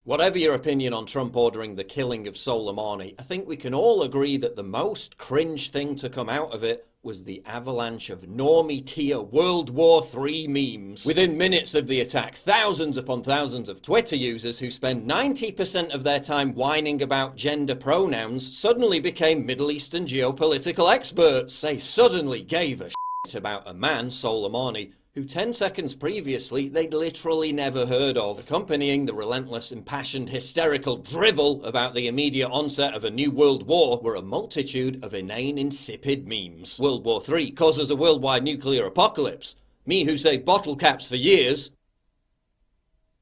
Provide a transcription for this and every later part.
Whatever your opinion on Trump ordering the killing of Soleimani, I think we can all agree that the most cringe thing to come out of it was the avalanche of normie-tier World War III memes. Within minutes of the attack, thousands upon thousands of Twitter users who spend 90% of their time whining about gender pronouns suddenly became Middle Eastern geopolitical experts. They suddenly gave a shit about a man, Soleimani, who 10 seconds previously they'd literally never heard of. Accompanying the relentless, impassioned, hysterical drivel about the immediate onset of a new world war were a multitude of inane, insipid memes. World War III causes a worldwide nuclear apocalypse. Me who say bottle caps for years.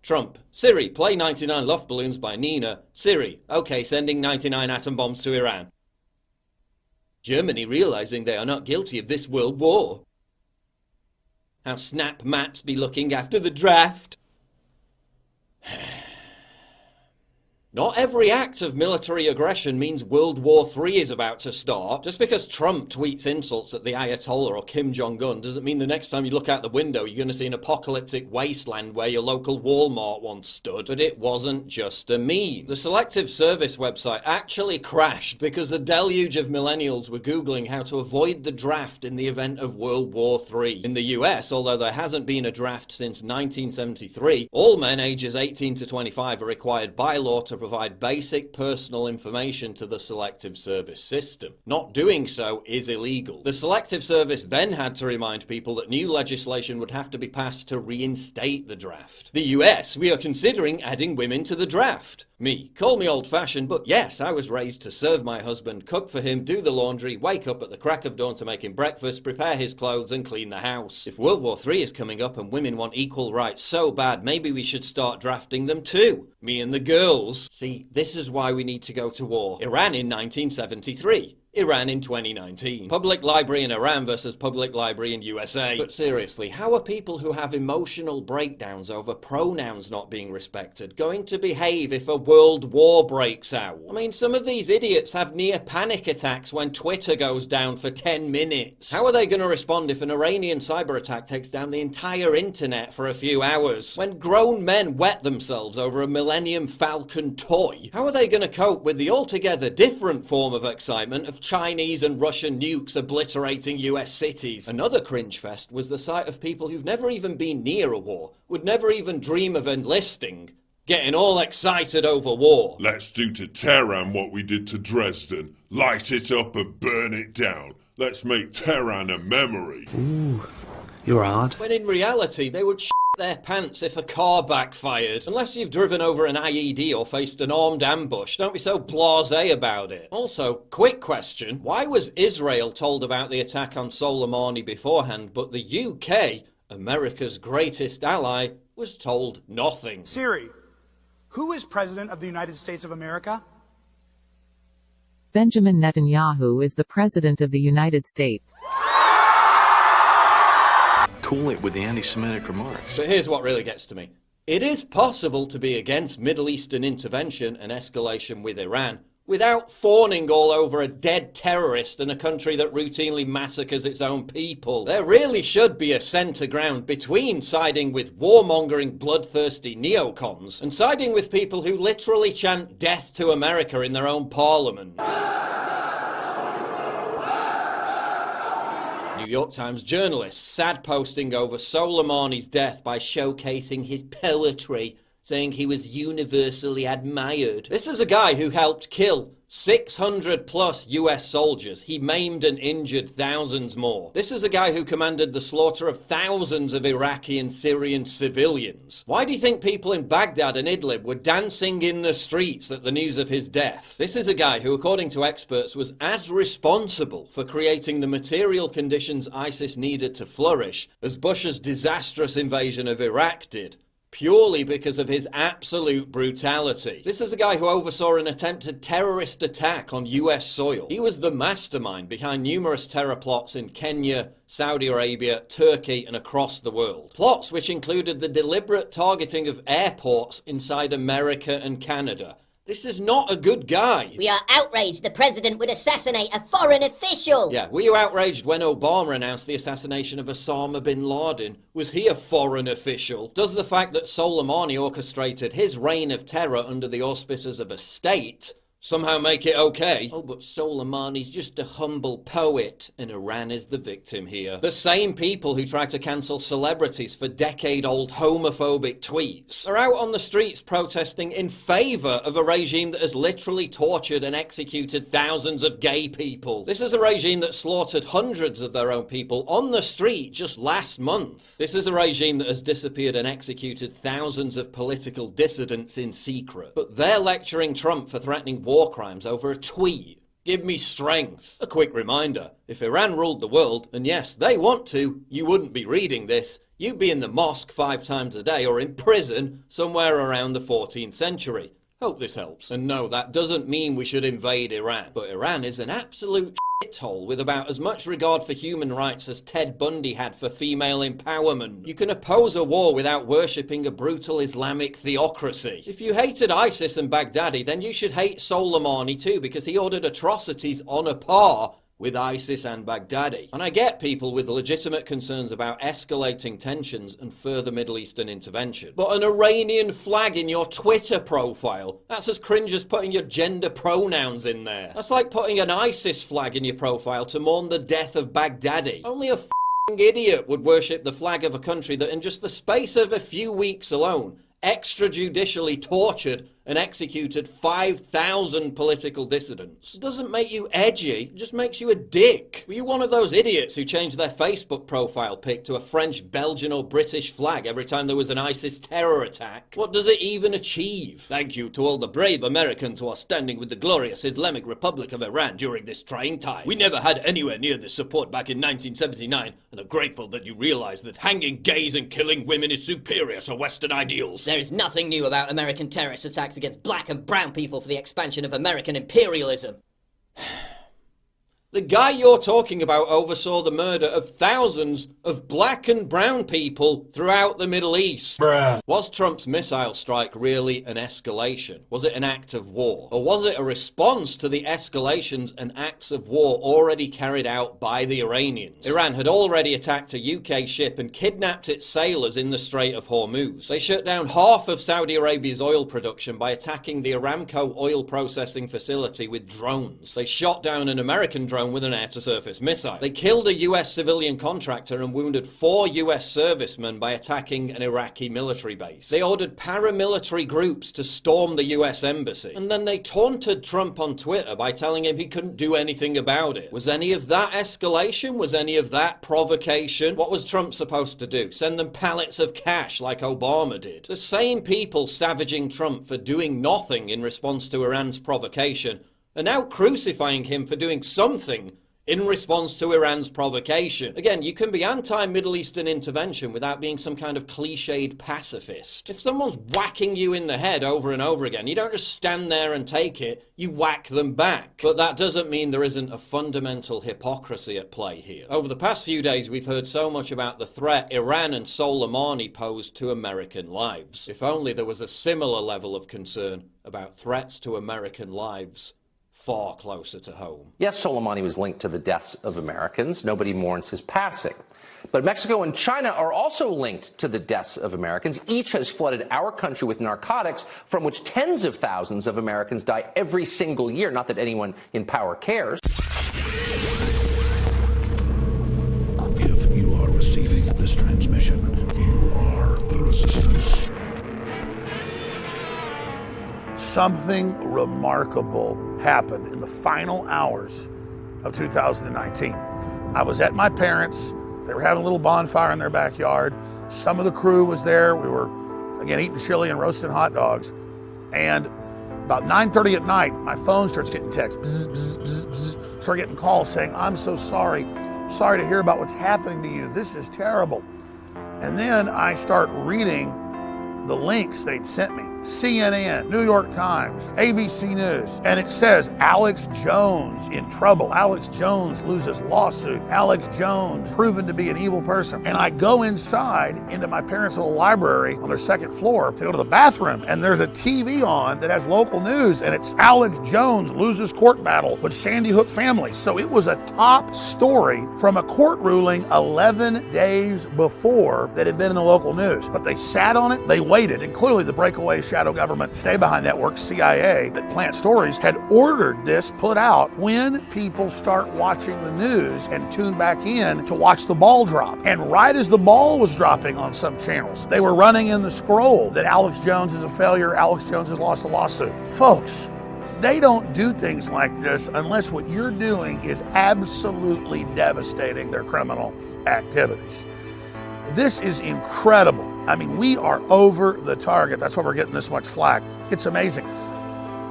Trump. Siri, play 99 Love Balloons by Nina. Siri, okay, sending 99 atom bombs to Iran. Germany realizing they are not guilty of this world war. How Snap Maps be looking after the draft. Not every act of military aggression means World War III is about to start. Just because Trump tweets insults at the Ayatollah or Kim Jong-un doesn't mean the next time you look out the window you're going to see an apocalyptic wasteland where your local Walmart once stood. But it wasn't just a meme. The Selective Service website actually crashed because a deluge of millennials were Googling how to avoid the draft in the event of World War III. In the US, although there hasn't been a draft since 1973, all men ages 18 to 25 are required by law to provide basic personal information to the Selective Service system. Not doing so is illegal. The Selective Service then had to remind people that new legislation would have to be passed to reinstate the draft. The US, we are considering adding women to the draft. Me, call me old-fashioned, but yes, I was raised to serve my husband, cook for him, do the laundry, wake up at the crack of dawn to make him breakfast, prepare his clothes and clean the house. If World War III is coming up and women want equal rights so bad, maybe we should start drafting them too. Me and the girls. See, this is why we need to go to war. Iran in 1973. Iran in 2019. Public library in Iran versus public library in USA. But seriously, how are people who have emotional breakdowns over pronouns not being respected going to behave if a world war breaks out? I mean, some of these idiots have near panic attacks when Twitter goes down for 10 minutes. How are they going to respond if an Iranian cyber attack takes down the entire internet for a few hours? When grown men wet themselves over a Millennium Falcon toy, how are they going to cope with the altogether different form of excitement of Chinese and Russian nukes obliterating US cities? Another cringe fest was the sight of people who've never even been near a war, would never even dream of enlisting, getting all excited over war. Let's do to Tehran what we did to Dresden. Light it up and burn it down. Let's make Tehran a memory. Ooh, you're hard. When in reality, they would their pants if a car backfired. Unless you've driven over an IED or faced an armed ambush, don't be so blasé about it. Also, quick question, why was Israel told about the attack on Soleimani beforehand, but the UK, America's greatest ally, was told nothing? Siri, who is President of the United States of America? Benjamin Netanyahu is the President of the United States. Cool it with the anti-Semitic remarks. But here's what really gets to me. It is possible to be against Middle Eastern intervention and escalation with Iran without fawning all over a dead terrorist in a country that routinely massacres its own people. There really should be a centre ground between siding with warmongering, bloodthirsty neocons and siding with people who literally chant death to America in their own parliament. New York Times journalist sad posting over Soleimani's death by showcasing his poetry, saying he was universally admired. This is a guy who helped kill 600 plus US soldiers. He maimed and injured thousands more. This is a guy who commanded the slaughter of thousands of Iraqi and Syrian civilians. Why do you think people in Baghdad and Idlib were dancing in the streets at the news of his death? This is a guy who, according to experts, was as responsible for creating the material conditions ISIS needed to flourish as Bush's disastrous invasion of Iraq did, purely because of his absolute brutality. This is a guy who oversaw an attempted terrorist attack on US soil. He was the mastermind behind numerous terror plots in Kenya, Saudi Arabia, Turkey, and across the world. Plots which included the deliberate targeting of airports inside America and Canada, This is not a good guy. We are outraged the president would assassinate a foreign official. Yeah, were you outraged when Obama announced the assassination of Osama bin Laden? Was he a foreign official? Does the fact that Soleimani orchestrated his reign of terror under the auspices of a state somehow make it okay? Oh, but Soleimani's just a humble poet, and Iran is the victim here. The same people who try to cancel celebrities for decade-old homophobic tweets are out on the streets protesting in favour of a regime that has literally tortured and executed thousands of gay people. This is a regime that slaughtered hundreds of their own people on the street just last month. This is a regime that has disappeared and executed thousands of political dissidents in secret. But they're lecturing Trump for threatening war crimes over a tweet. Give me strength. A quick reminder, if Iran ruled the world, and yes, they want to, you wouldn't be reading this. You'd be in the mosque 5 times a day or in prison somewhere around the 14th century. Hope this helps. And no, that doesn't mean we should invade Iran. But Iran is an absolute shithole with about as much regard for human rights as Ted Bundy had for female empowerment. You can oppose a war without worshipping a brutal Islamic theocracy. If you hated ISIS and Baghdadi, then you should hate Soleimani too, because he ordered atrocities on a par with ISIS and Baghdadi. And I get people with legitimate concerns about escalating tensions and further Middle Eastern intervention. But an Iranian flag in your Twitter profile, that's as cringe as putting your gender pronouns in there. That's like putting an ISIS flag in your profile to mourn the death of Baghdadi. Only a f***ing idiot would worship the flag of a country that in just the space of a few weeks alone extrajudicially tortured and executed 5,000 political dissidents. It doesn't make you edgy, it just makes you a dick. Were you one of those idiots who changed their Facebook profile pic to a French, Belgian or British flag every time there was an ISIS terror attack? What does it even achieve? Thank you to all the brave Americans who are standing with the glorious Islamic Republic of Iran during this trying time. We never had anywhere near this support back in 1979 and are grateful that you realize that hanging gays and killing women is superior to Western ideals. There is nothing new about American terrorist attacks against black and brown people for the expansion of American imperialism. The guy you're talking about oversaw the murder of thousands of black and brown people throughout the Middle East. Bruh. Was Trump's missile strike really an escalation? Was it an act of war? Or was it a response to the escalations and acts of war already carried out by the Iranians? Iran had already attacked a UK ship and kidnapped its sailors in the Strait of Hormuz. They shut down half of Saudi Arabia's oil production by attacking the Aramco oil processing facility with drones. They shot down an American drone with an air-to-surface missile. They killed a US civilian contractor and wounded 4 US servicemen by attacking an Iraqi military base. They ordered paramilitary groups to storm the US embassy. And then they taunted Trump on Twitter by telling him he couldn't do anything about it. Was any of that escalation? Was any of that provocation? What was Trump supposed to do? Send them pallets of cash like Obama did? The same people savaging Trump for doing nothing in response to Iran's provocation are now crucifying him for doing something in response to Iran's provocation. Again, you can be anti-Middle Eastern intervention without being some kind of cliched pacifist. If someone's whacking you in the head over and over again, you don't just stand there and take it, you whack them back. But that doesn't mean there isn't a fundamental hypocrisy at play here. Over the past few days, we've heard so much about the threat Iran and Soleimani posed to American lives. If only there was a similar level of concern about threats to American lives far closer to home. Yes, Soleimani was linked to the deaths of Americans. Nobody mourns his passing. But Mexico and China are also linked to the deaths of Americans. Each has flooded our country with narcotics, from which tens of thousands of Americans die every single year. Not that anyone in power cares. If you are receiving this transmission, you are the resistance. Something remarkable happened in the final hours of 2019. I was at my parents'. They were having a little bonfire in their backyard. Some of the crew was there. We were, again, eating chili and roasting hot dogs. And about 9:30 at night, my phone starts getting texts. Bzz, bzz, bzz, bzz. Start getting calls saying, I'm so sorry. Sorry to hear about what's happening to you. This is terrible. And then I start reading the links they'd sent me. CNN, New York Times, ABC News, and it says Alex Jones in trouble. Alex Jones loses lawsuit. Alex Jones proven to be an evil person. And I go inside into my parents' little library on their second floor to go to the bathroom, and there's a TV on that has local news, and it's Alex Jones loses court battle with Sandy Hook family. So it was a top story from a court ruling 11 days before that had been in the local news. But they sat on it, they waited, and clearly the breakaway shadow government stay-behind network, CIA, that plant stories, had ordered this put out when people start watching the news and tune back in to watch the ball drop. And right as the ball was dropping on some channels, they were running in the scroll that Alex Jones is a failure, Alex Jones has lost a lawsuit. Folks, they don't do things like this unless what you're doing is absolutely devastating their criminal activities. This is incredible. I mean, we are over the target. That's why we're getting this much flack. It's amazing.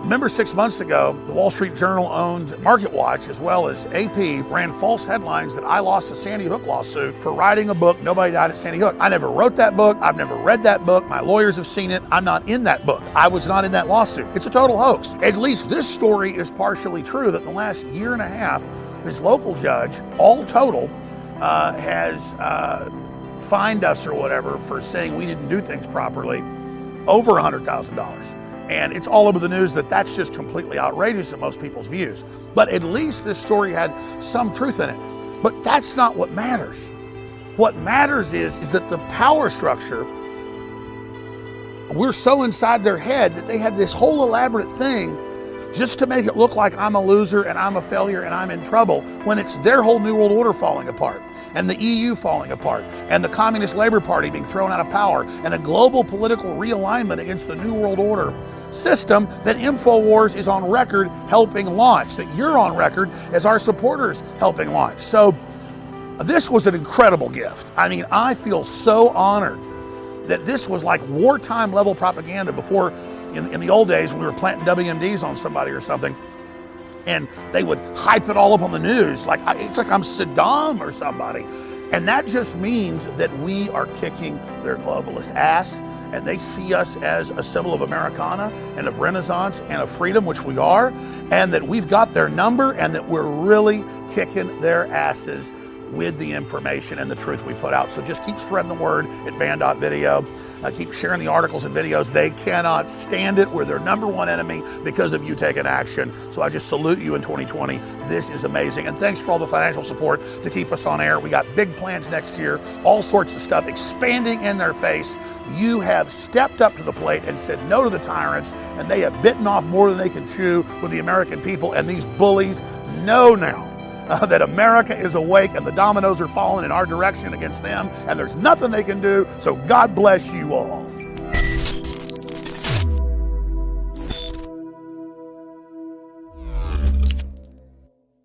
Remember 6 months ago, the Wall Street Journal owned MarketWatch as well as AP ran false headlines that I lost a Sandy Hook lawsuit for writing a book, Nobody Died at Sandy Hook. I never wrote that book. I've never read that book. My lawyers have seen it. I'm not in that book. I was not in that lawsuit. It's a total hoax. At least this story is partially true that in the last year and a half, this local judge, all total, has fined us or whatever for saying we didn't do things properly, over $100,000. And it's all over the news that that's just completely outrageous in most people's views. But at least this story had some truth in it. But that's not what matters. What matters is that the power structure, we're so inside their head that they had this whole elaborate thing just to make it look like I'm a loser and I'm a failure and I'm in trouble, when it's their whole New World Order falling apart, and the EU falling apart, and the Communist Labor Party being thrown out of power, and a global political realignment against the New World Order system that InfoWars is on record helping launch, that you're on record as our supporters helping launch. So this was an incredible gift. I mean, I feel so honored that this was like wartime level propaganda before, in the old days when we were planting WMDs on somebody or something, and they would hype it all up on the news. Like, it's like I'm Saddam or somebody. And that just means that we are kicking their globalist ass, and they see us as a symbol of Americana and of Renaissance and of freedom, which we are, and that we've got their number, and that we're really kicking their asses with the information and the truth we put out. So just keep spreading the word at ban.video. Keep sharing the articles and videos. They cannot stand it. We're their number one enemy because of you taking action. So I just salute you in 2020. This is amazing. And thanks for all the financial support to keep us on air. We got big plans next year, all sorts of stuff expanding in their face. You have stepped up to the plate and said no to the tyrants, and they have bitten off more than they can chew with the American people. And these bullies know now that America is awake and the dominoes are falling in our direction against them, and there's nothing they can do. So God bless you all.